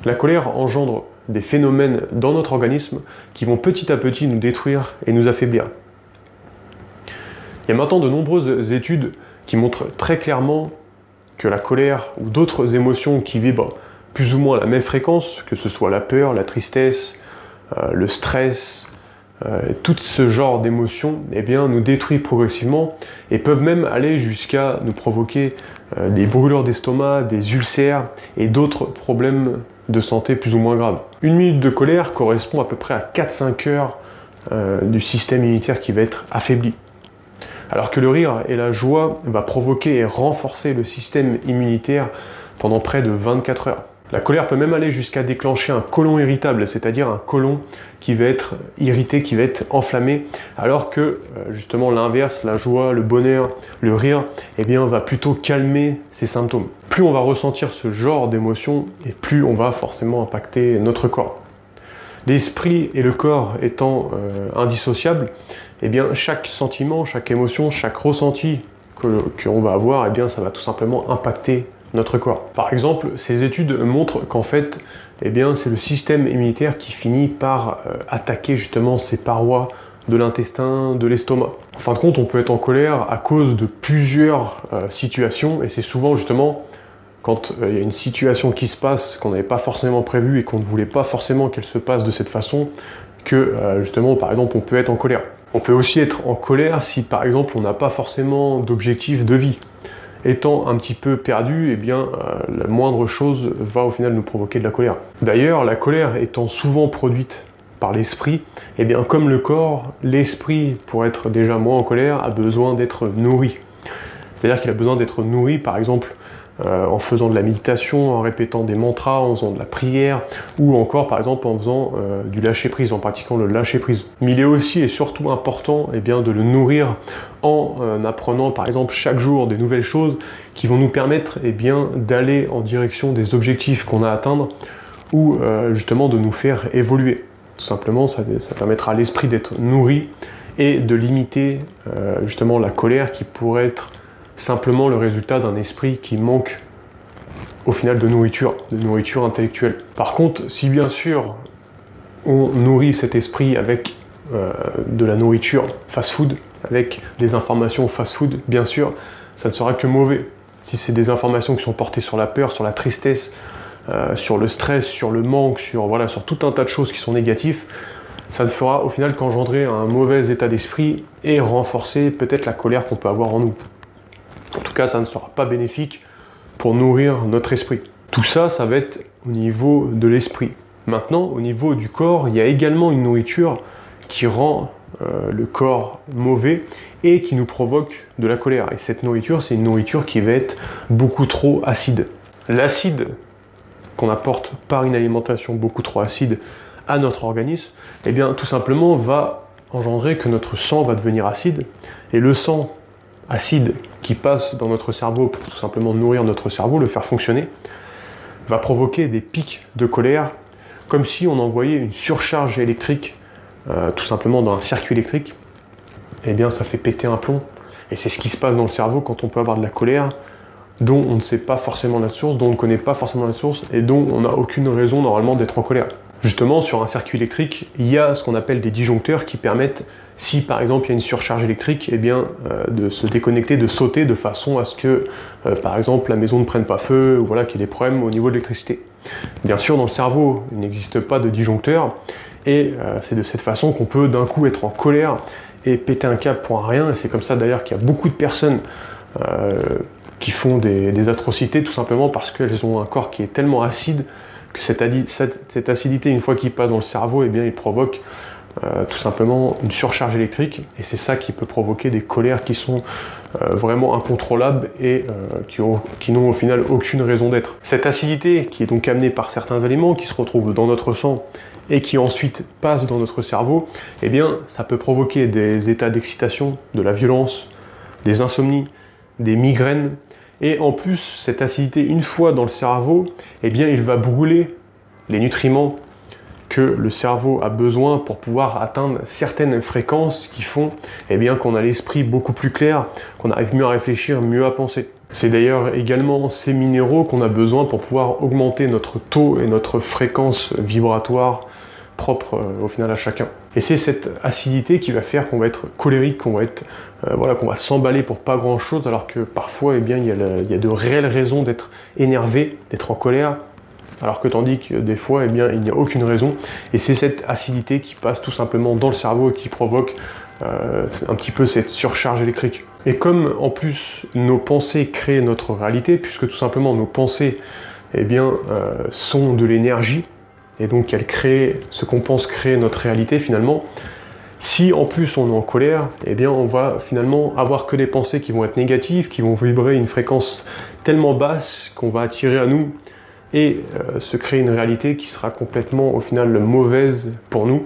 La colère engendre des phénomènes dans notre organisme qui vont petit à petit nous détruire et nous affaiblir. Il y a maintenant de nombreuses études qui montrent très clairement que la colère ou d'autres émotions qui vibrent plus ou moins à la même fréquence, que ce soit la peur, la tristesse, le stress, tout ce genre d'émotions, eh bien, nous détruit progressivement et peuvent même aller jusqu'à nous provoquer des brûlures d'estomac, des ulcères et d'autres problèmes de santé plus ou moins graves. Une minute de colère correspond à peu près à 4-5 heures du système immunitaire qui va être affaibli. Alors que le rire et la joie va provoquer et renforcer le système immunitaire pendant près de 24 heures. La colère peut même aller jusqu'à déclencher un côlon irritable, c'est-à-dire un côlon qui va être irrité, qui va être enflammé, alors que justement l'inverse, la joie, le bonheur, le rire, eh bien, va plutôt calmer ces symptômes. Plus on va ressentir ce genre d'émotion, et plus on va forcément impacter notre corps. L'esprit et le corps étant indissociables, eh bien, chaque sentiment, chaque émotion, chaque ressenti qu'on va avoir, eh bien, ça va tout simplement impacter notre corps. Par exemple, ces études montrent qu'en fait, eh bien, c'est le système immunitaire qui finit par attaquer justement ces parois de l'intestin, de l'estomac. En fin de compte, on peut être en colère à cause de plusieurs situations, et c'est souvent justement quand il y a une situation qui se passe qu'on n'avait pas forcément prévue et qu'on ne voulait pas forcément qu'elle se passe de cette façon, que justement, par exemple, on peut être en colère. On peut aussi être en colère si, par exemple, on n'a pas forcément d'objectif de vie. Étant un petit peu perdu, eh bien, la moindre chose va au final nous provoquer de la colère. D'ailleurs, la colère étant souvent produite par l'esprit, eh bien, comme le corps, l'esprit, pour être déjà moins en colère, a besoin d'être nourri. C'est-à-dire qu'il a besoin d'être nourri, par exemple, en faisant de la méditation, en répétant des mantras, en faisant de la prière, ou encore par exemple en faisant du lâcher-prise, en pratiquant le lâcher-prise. Mais il est aussi et surtout important eh bien, de le nourrir en apprenant par exemple chaque jour des nouvelles choses qui vont nous permettre eh bien, d'aller en direction des objectifs qu'on a à atteindre, ou justement de nous faire évoluer. Tout simplement, ça permettra à l'esprit d'être nourri et de limiter justement la colère qui pourrait être simplement le résultat d'un esprit qui manque au final de nourriture intellectuelle. Par contre, si bien sûr on nourrit cet esprit avec de la nourriture fast-food, avec des informations fast-food, bien sûr, ça ne sera que mauvais. Si c'est des informations qui sont portées sur la peur, sur la tristesse, sur le stress, sur le manque, sur tout un tas de choses qui sont négatives, ça ne fera au final qu'engendrer un mauvais état d'esprit et renforcer peut-être la colère qu'on peut avoir en nous. En tout cas, ça ne sera pas bénéfique pour nourrir notre esprit. Tout ça, ça va être au niveau de l'esprit. Maintenant, au niveau du corps, il y a également une nourriture qui rend le corps mauvais et qui nous provoque de la colère. Et cette nourriture, c'est une nourriture qui va être beaucoup trop acide. L'acide qu'on apporte par une alimentation beaucoup trop acide à notre organisme, eh bien, tout simplement, va engendrer que notre sang va devenir acide. Et le sang acide qui passe dans notre cerveau pour tout simplement nourrir notre cerveau, le faire fonctionner, va provoquer des pics de colère, comme si on envoyait une surcharge électrique, tout simplement dans un circuit électrique. Eh bien, ça fait péter un plomb. Et c'est ce qui se passe dans le cerveau quand on peut avoir de la colère, dont on ne sait pas forcément la source, dont on ne connaît pas forcément la source, et dont on n'a aucune raison normalement d'être en colère. Justement, sur un circuit électrique, il y a ce qu'on appelle des disjoncteurs qui permettent, si par exemple il y a une surcharge électrique, eh bien, de se déconnecter, de sauter de façon à ce que, par exemple, la maison ne prenne pas feu, ou voilà, qu'il y ait des problèmes au niveau de l'électricité. Bien sûr, dans le cerveau, il n'existe pas de disjoncteur, et c'est de cette façon qu'on peut d'un coup être en colère et péter un câble pour un rien, et c'est comme ça d'ailleurs qu'il y a beaucoup de personnes qui font des atrocités, tout simplement parce qu'elles ont un corps qui est tellement acide, que cette acidité, une fois qu'il passe dans le cerveau, eh bien, il provoque tout simplement une surcharge électrique, et c'est ça qui peut provoquer des colères qui sont vraiment incontrôlables et qui n'ont au final aucune raison d'être. Cette acidité qui est donc amenée par certains aliments qui se retrouvent dans notre sang et qui ensuite passe dans notre cerveau, eh bien ça peut provoquer des états d'excitation, de la violence, des insomnies, des migraines, et en plus cette acidité, une fois dans le cerveau, eh bien il va brûler les nutriments que le cerveau a besoin pour pouvoir atteindre certaines fréquences qui font eh bien, qu'on a l'esprit beaucoup plus clair, qu'on arrive mieux à réfléchir, mieux à penser. C'est d'ailleurs également ces minéraux qu'on a besoin pour pouvoir augmenter notre taux et notre fréquence vibratoire propre au final à chacun. Et c'est cette acidité qui va faire qu'on va être colérique, qu'on va être voilà, qu'on va s'emballer pour pas grand chose, alors que parfois eh bien, il y a de réelles raisons d'être énervé, d'être en colère, alors que tandis que des fois eh bien, il n'y a aucune raison. Et c'est cette acidité qui passe tout simplement dans le cerveau et qui provoque un petit peu cette surcharge électrique. Et comme en plus nos pensées créent notre réalité, puisque tout simplement nos pensées eh bien, sont de l'énergie, et donc elles créent ce qu'on pense créer notre réalité finalement, si en plus on est en colère, eh bien on va finalement avoir que des pensées qui vont être négatives, qui vont vibrer une fréquence tellement basse qu'on va attirer à nous et se créer une réalité qui sera complètement au final mauvaise pour nous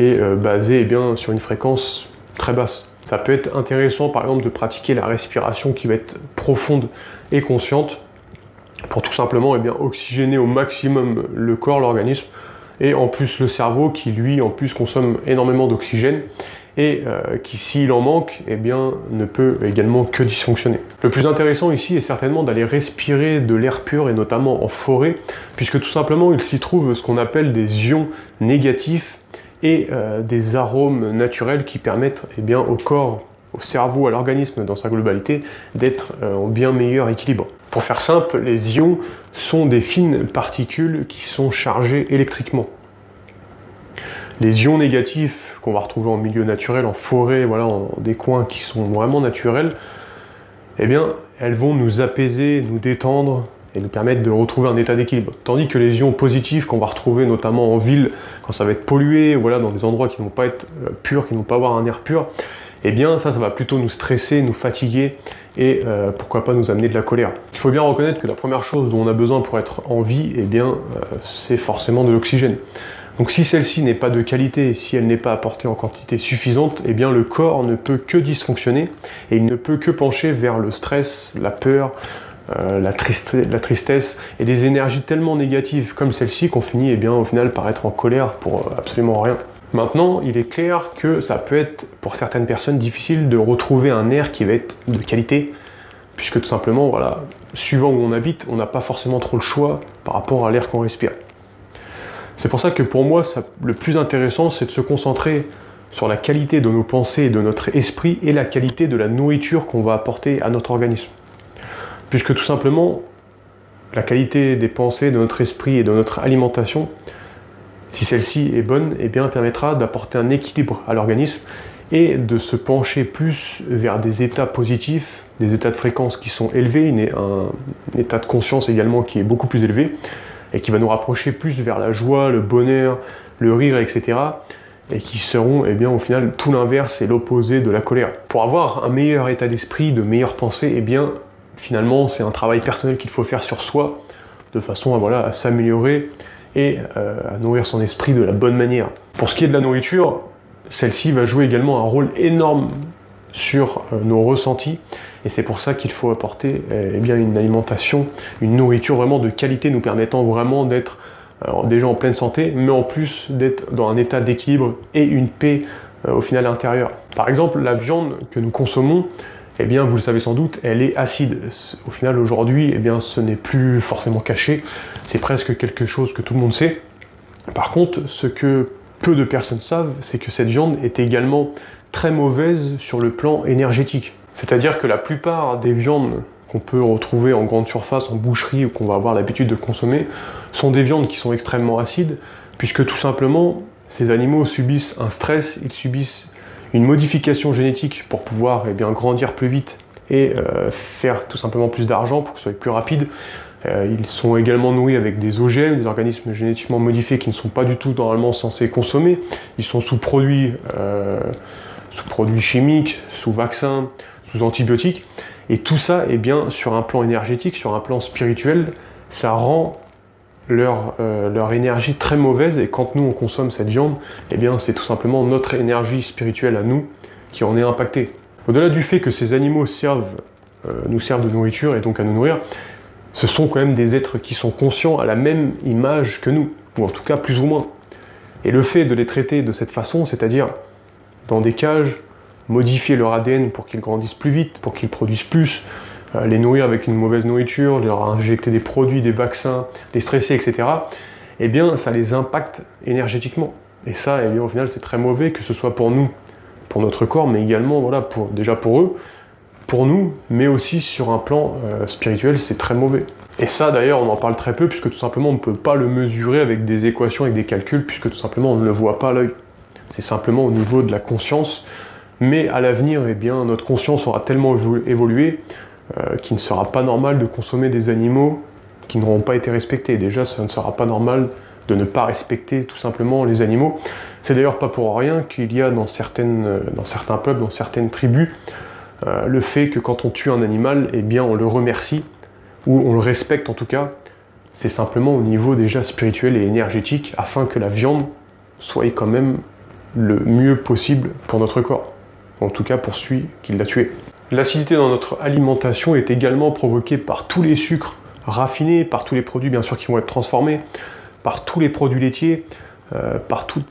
et basée eh bien, sur une fréquence très basse. Ça peut être intéressant par exemple de pratiquer la respiration qui va être profonde et consciente pour tout simplement eh bien, oxygéner au maximum le corps, l'organisme, et en plus le cerveau qui lui en plus consomme énormément d'oxygène et qui s'il en manque eh bien, ne peut également que dysfonctionner. Le plus intéressant ici est certainement d'aller respirer de l'air pur et notamment en forêt, puisque tout simplement il s'y trouve ce qu'on appelle des ions négatifs et des arômes naturels qui permettent eh bien, au corps, au cerveau, à l'organisme dans sa globalité d'être en bien meilleur équilibre. Pour faire simple, les ions sont des fines particules qui sont chargées électriquement. Les ions négatifs qu'on va retrouver en milieu naturel, en forêt, voilà, en des coins qui sont vraiment naturels, eh bien, elles vont nous apaiser, nous détendre et nous permettre de retrouver un état d'équilibre. Tandis que les ions positifs qu'on va retrouver notamment en ville, quand ça va être pollué, voilà, dans des endroits qui ne vont pas être purs, qui ne vont pas avoir un air pur, eh bien ça va plutôt nous stresser, nous fatiguer et pourquoi pas nous amener de la colère. Il faut bien reconnaître que la première chose dont on a besoin pour être en vie, eh bien c'est forcément de l'oxygène. Donc si celle-ci n'est pas de qualité, si elle n'est pas apportée en quantité suffisante, eh bien le corps ne peut que dysfonctionner et il ne peut que pencher vers le stress, la peur, la tristesse et des énergies tellement négatives comme celle-ci qu'on finit eh bien, au final par être en colère pour absolument rien. Maintenant, il est clair que ça peut être pour certaines personnes difficile de retrouver un air qui va être de qualité, puisque tout simplement, voilà, suivant où on habite, on n'a pas forcément trop le choix par rapport à l'air qu'on respire. C'est pour ça que pour moi, le plus intéressant, c'est de se concentrer sur la qualité de nos pensées et de notre esprit et la qualité de la nourriture qu'on va apporter à notre organisme. Puisque tout simplement, la qualité des pensées, de notre esprit et de notre alimentation, si celle-ci est bonne, eh bien, permettra d'apporter un équilibre à l'organisme et de se pencher plus vers des états positifs, des états de fréquence qui sont élevés, un état de conscience également qui est beaucoup plus élevé et qui va nous rapprocher plus vers la joie, le bonheur, le rire, etc. et qui seront eh bien, au final tout l'inverse et l'opposé de la colère. Pour avoir un meilleur état d'esprit, de meilleures pensées, eh bien, finalement c'est un travail personnel qu'il faut faire sur soi de façon à, voilà, à s'améliorer et à nourrir son esprit de la bonne manière. Pour ce qui est de la nourriture, celle-ci va jouer également un rôle énorme sur nos ressentis et c'est pour ça qu'il faut apporter eh bien, une alimentation, une nourriture vraiment de qualité nous permettant vraiment d'être déjà en pleine santé, mais en plus d'être dans un état d'équilibre et une paix au final intérieure. Par exemple, la viande que nous consommons, eh bien, vous le savez sans doute, elle est acide. Au final, aujourd'hui, eh bien, ce n'est plus forcément caché, c'est presque quelque chose que tout le monde sait. Par contre, ce que peu de personnes savent, c'est que cette viande est également très mauvaise sur le plan énergétique. C'est-à-dire que la plupart des viandes qu'on peut retrouver en grande surface, en boucherie, ou qu'on va avoir l'habitude de consommer, sont des viandes qui sont extrêmement acides, puisque tout simplement, ces animaux subissent un stress, ils subissent une modification génétique pour pouvoir eh bien, grandir plus vite et faire tout simplement plus d'argent pour que ce soit plus rapide. Ils sont également nourris avec des OGM, des organismes génétiquement modifiés qui ne sont pas du tout normalement censés consommer. Ils sont sous produits chimiques, sous vaccins, sous antibiotiques. Et tout ça, eh bien, sur un plan énergétique, sur un plan spirituel, ça rend leur énergie très mauvaise, et quand nous on consomme cette viande, eh bien c'est tout simplement notre énergie spirituelle à nous qui en est impactée. Au-delà du fait que ces animaux nous servent de nourriture et donc à nous nourrir, ce sont quand même des êtres qui sont conscients à la même image que nous, ou en tout cas plus ou moins. Et le fait de les traiter de cette façon, c'est-à-dire dans des cages, modifier leur ADN pour qu'ils grandissent plus vite, pour qu'ils produisent plus, les nourrir avec une mauvaise nourriture, leur injecter des produits, des vaccins, les stresser, etc., eh bien ça les impacte énergétiquement. Et ça, eh bien, au final, c'est très mauvais, que ce soit pour nous, pour notre corps, mais également voilà, déjà pour eux, pour nous, mais aussi sur un plan spirituel, c'est très mauvais. Et ça, d'ailleurs, on en parle très peu, puisque tout simplement, on ne peut pas le mesurer avec des équations, avec des calculs, puisque tout simplement, on ne le voit pas à l'œil. C'est simplement au niveau de la conscience. Mais à l'avenir, eh bien, notre conscience aura tellement évolué qu'il ne sera pas normal de consommer des animaux qui n'auront pas été respectés. Déjà, ça ne sera pas normal de ne pas respecter tout simplement les animaux. C'est d'ailleurs pas pour rien qu'il y a dans certains peuples, dans certaines tribus, le fait que quand on tue un animal, eh bien, on le remercie, ou on le respecte en tout cas. C'est simplement au niveau déjà spirituel et énergétique, afin que la viande soit quand même le mieux possible pour notre corps. En tout cas pour celui qui l'a tué. L'acidité dans notre alimentation est également provoquée par tous les sucres raffinés, par tous les produits bien sûr qui vont être transformés, par tous les produits laitiers, par tous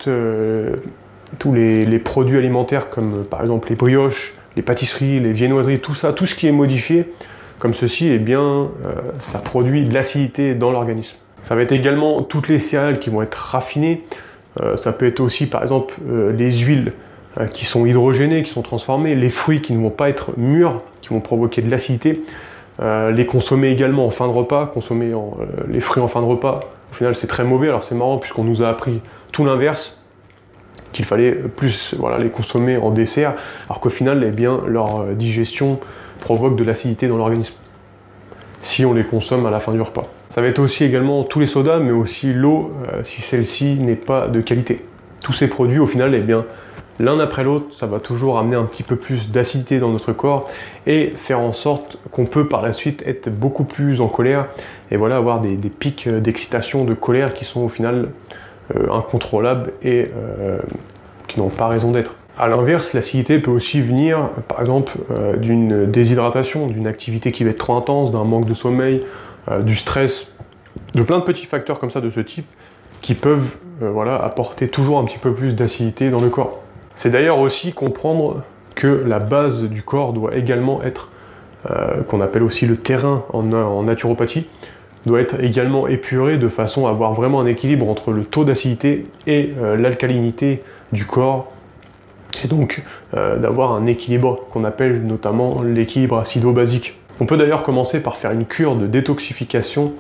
les produits alimentaires comme par exemple les brioches, les pâtisseries, les viennoiseries, tout ça, tout ce qui est modifié comme ceci, eh bien ça produit de l'acidité dans l'organisme. Ça va être également toutes les céréales qui vont être raffinées, ça peut être aussi par exemple les huiles qui sont hydrogénées, qui sont transformées, les fruits qui ne vont pas être mûrs, qui vont provoquer de l'acidité, les consommer également en fin de repas, consommer les fruits en fin de repas, au final c'est très mauvais. Alors c'est marrant puisqu'on nous a appris tout l'inverse, qu'il fallait plus voilà, les consommer en dessert, alors qu'au final eh bien, leur digestion provoque de l'acidité dans l'organisme, si on les consomme à la fin du repas. Ça va être aussi également tous les sodas, mais aussi l'eau, si celle-ci n'est pas de qualité. Tous ces produits au final, eh bien, l'un après l'autre, ça va toujours amener un petit peu plus d'acidité dans notre corps et faire en sorte qu'on peut par la suite être beaucoup plus en colère et voilà, avoir des pics d'excitation, de colère qui sont au final incontrôlables et qui n'ont pas raison d'être. A l'inverse, l'acidité peut aussi venir par exemple d'une déshydratation, d'une activité qui va être trop intense, d'un manque de sommeil, du stress, de plein de petits facteurs comme ça de ce type qui peuvent voilà, apporter toujours un petit peu plus d'acidité dans le corps. C'est d'ailleurs aussi comprendre que la base du corps doit également être, qu'on appelle aussi le terrain en naturopathie, doit être également épuré de façon à avoir vraiment un équilibre entre le taux d'acidité et l'alcalinité du corps, et donc d'avoir un équilibre qu'on appelle notamment l'équilibre acido-basique. On peut d'ailleurs commencer par faire une cure de détoxification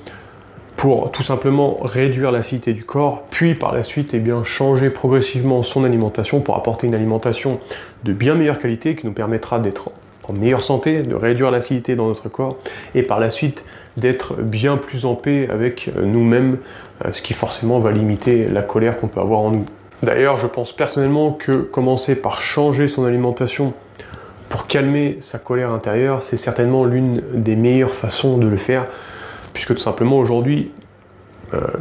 pour tout simplement réduire l'acidité du corps, puis par la suite eh bien, changer progressivement son alimentation pour apporter une alimentation de bien meilleure qualité qui nous permettra d'être en meilleure santé, de réduire l'acidité dans notre corps et par la suite d'être bien plus en paix avec nous-mêmes, ce qui forcément va limiter la colère qu'on peut avoir en nous. D'ailleurs, je pense personnellement que commencer par changer son alimentation pour calmer sa colère intérieure, c'est certainement l'une des meilleures façons de le faire, puisque tout simplement aujourd'hui,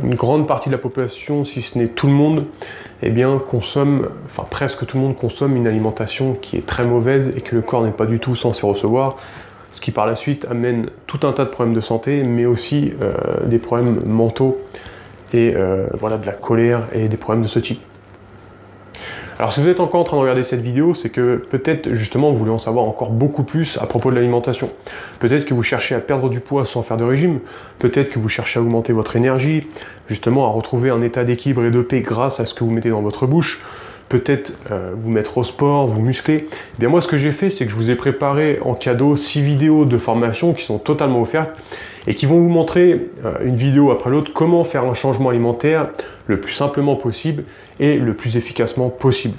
une grande partie de la population, si ce n'est tout le monde, eh bien consomme, enfin presque tout le monde consomme une alimentation qui est très mauvaise et que le corps n'est pas du tout censé recevoir, ce qui par la suite amène tout un tas de problèmes de santé, mais aussi des problèmes mentaux et voilà, de la colère et des problèmes de ce type. Alors si vous êtes encore en train de regarder cette vidéo, c'est que peut-être justement vous voulez en savoir encore beaucoup plus à propos de l'alimentation. Peut-être que vous cherchez à perdre du poids sans faire de régime, peut-être que vous cherchez à augmenter votre énergie, justement à retrouver un état d'équilibre et de paix grâce à ce que vous mettez dans votre bouche, peut-être vous mettre au sport, vous muscler. Eh bien moi ce que j'ai fait, c'est que je vous ai préparé en cadeau 6 vidéos de formation qui sont totalement offertes et qui vont vous montrer une vidéo après l'autre comment faire un changement alimentaire le plus simplement possible et le plus efficacement possible.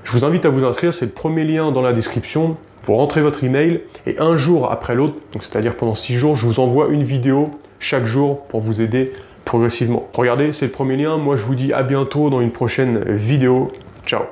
Je vous invite à vous inscrire, c'est le premier lien dans la description. Vous rentrez votre email et un jour après l'autre, c'est-à-dire pendant 6 jours, je vous envoie une vidéo chaque jour pour vous aider progressivement. Regardez, c'est le premier lien. Moi, je vous dis à bientôt dans une prochaine vidéo. Ciao!